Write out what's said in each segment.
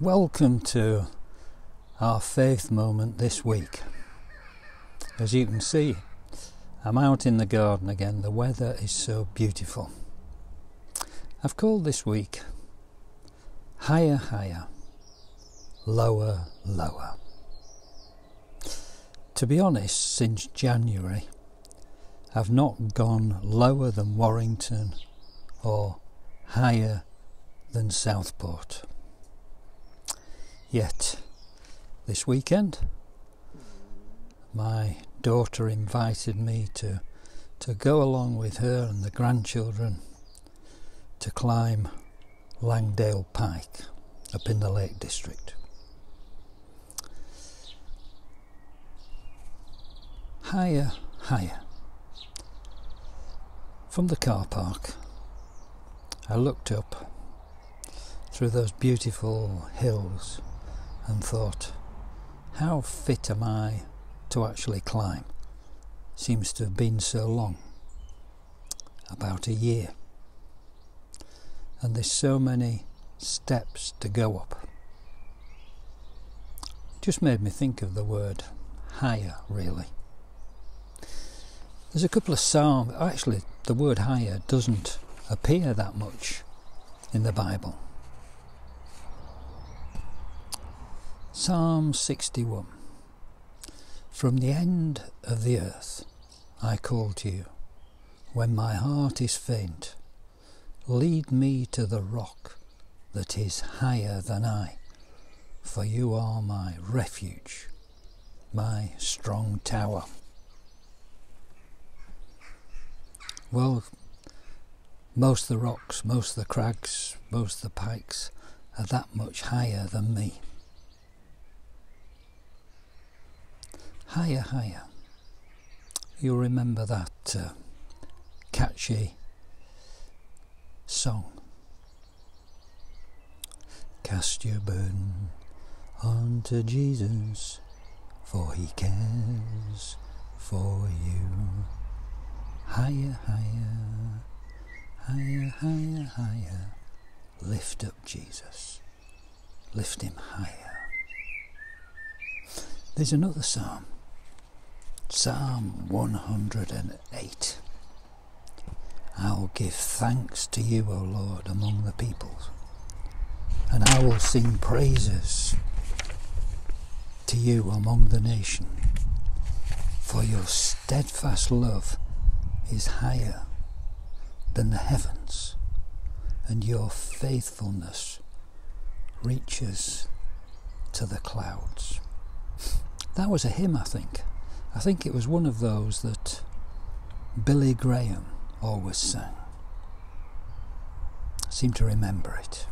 Welcome to our faith moment this week. As you can see, I'm out in the garden again. The weather is so beautiful. I've called this week Higher, Higher, Lower, Lower. To be honest, since January, I've not gone lower than Warrington or higher than Southport. Yet, this weekend, my daughter invited me to go along with her and the grandchildren to climb Langdale Pike up in the Lake District. Higher, higher. From the car park, I looked up through those beautiful hills and thought, how fit am I to actually climb? Seems to have been so long, about a year, and there's so many steps to go up. It just made me think of the word higher, really. There's a couple of psalms. Actually, the word higher doesn't appear that much in the Bible. Psalm 61. From the end of the earth I call to you, when my heart is faint. Lead me to the rock that is higher than I, for you are my refuge, my strong tower. Well, most of the rocks, most of the crags, most of the pikes are that much higher than me. Higher, higher. You'll remember that catchy song. Cast your burden onto Jesus, for he cares for you. Higher, higher, higher, higher, higher. Lift up Jesus. Lift him higher. There's another psalm. Psalm 108. I'll give thanks to you, O Lord, among the peoples, and I will sing praises to you among the nations, for your steadfast love is higher than the heavens, and your faithfulness reaches to the clouds. That was a hymn, I think. I think it was one of those that Billy Graham always sang. I seem to remember it.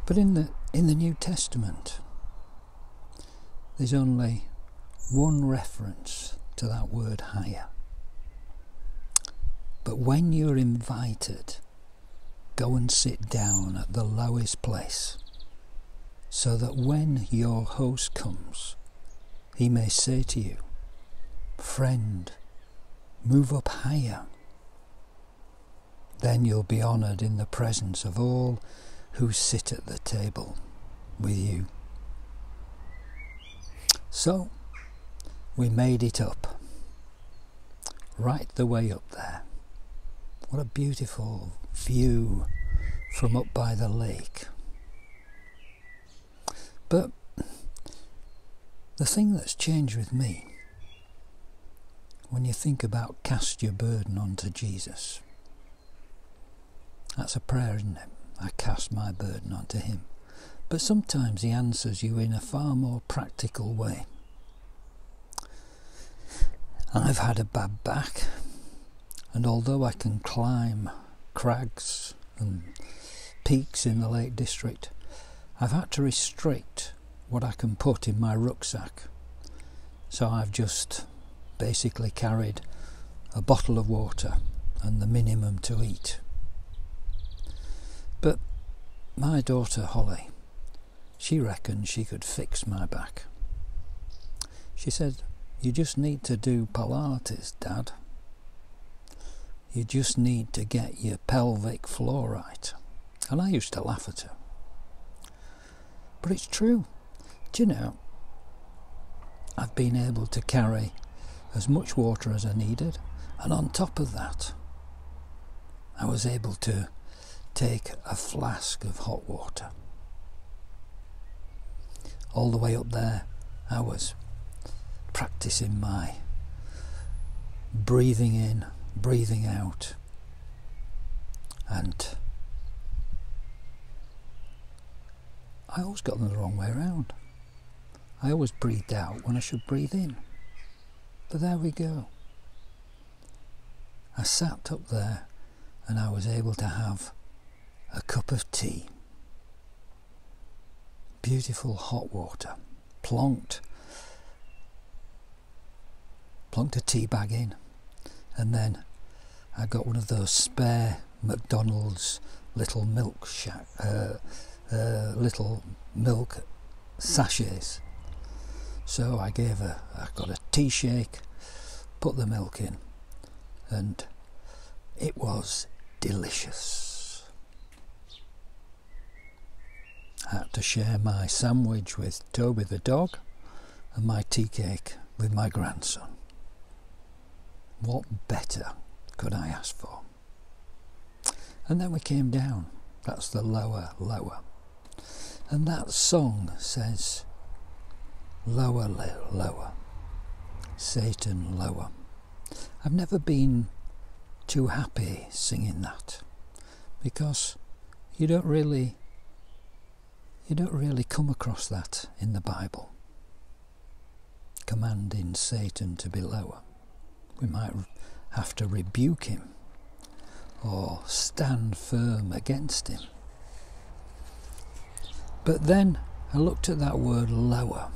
But in the New Testament, there's only one reference to that word higher. But when you're invited, go and sit down at the lowest place, so that when your host comes, he may say to you, friend, move up higher. Then you'll be honoured in the presence of all who sit at the table with you. So, we made it up, right the way up there. What a beautiful view from up by the lake. But the thing that's changed with me, when you think about cast your burden onto Jesus, that's a prayer, isn't it? I cast my burden onto him. But sometimes he answers you in a far more practical way. I've had a bad back, and although I can climb crags and peaks in the Lake District, I've had to restrict what I can put in my rucksack. So I've just basically carried a bottle of water and the minimum to eat. But my daughter Holly, she reckoned she could fix my back. She said, you just need to do Pilates, Dad. You just need to get your pelvic floor right. And I used to laugh at her. But it's true. Do you know, I've been able to carry as much water as I needed, and on top of that, I was able to take a flask of hot water. All the way up there, I was practicing my breathing in, breathing out, and I always got them the wrong way around. I always breathed out when I should breathe in. But there we go. I sat up there and I was able to have a cup of tea. Beautiful hot water. Plonked a tea bag in, and then I got one of those spare McDonald's little milk little milk sachets. So I got a tea shake, put the milk in, and it was delicious. I had to share my sandwich with Toby the dog and my tea cake with my grandson. What better could I ask for? And then we came down. That's the lower. And that song says, lower, lower, Satan lower. I've never been too happy singing that, because you don't really come across that in the Bible, commanding Satan to be lower. We might have to rebuke him or stand firm against him. But then I looked at that word lower,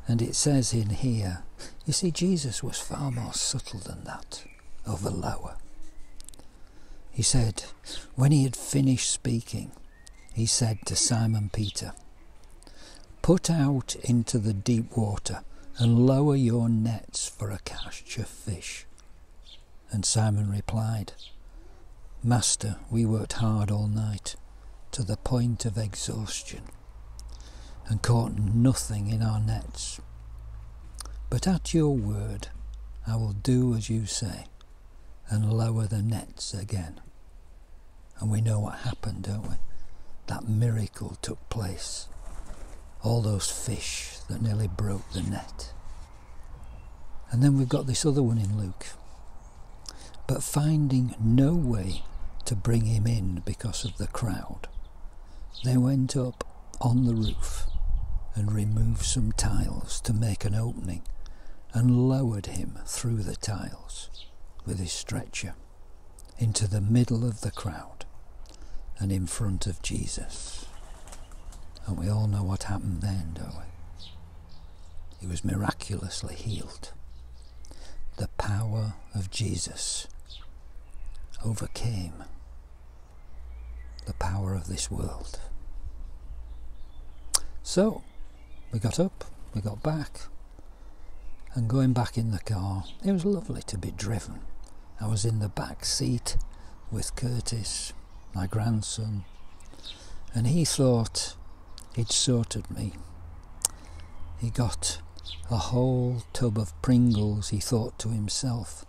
and it says in here, you see, Jesus was far more subtle than that, of a lower. He said, when he had finished speaking, he said to Simon Peter, put out into the deep water and lower your nets for a catch of fish. And Simon replied, Master, we worked hard all night, to the point of exhaustion, and caught nothing in our nets. But at your word I will do as you say, and lower the nets again. And we know what happened, don't we? That miracle took place. All those fish that nearly broke the net. And then we've got this other one in Luke. But finding no way to bring him in because of the crowd, they went up on the roof and removed some tiles to make an opening and lowered him through the tiles with his stretcher into the middle of the crowd and in front of Jesus. And we all know what happened then, don't we? He was miraculously healed. The power of Jesus overcame the power of this world. So we got up, we got back, and going back in the car, it was lovely to be driven. I was in the back seat with Curtis, my grandson, and he thought he'd sorted me. He got a whole tub of Pringles, he thought to himself.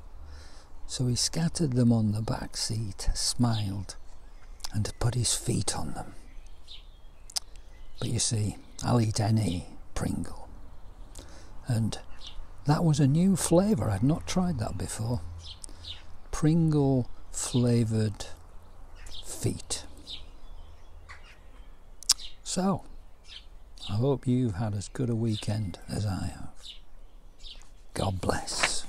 So he scattered them on the back seat, smiled, and put his feet on them. But you see, I'll eat any Pringle. And that was a new flavour. I'd not tried that before. Pringle flavoured feet. So, I hope you've had as good a weekend as I have. God bless.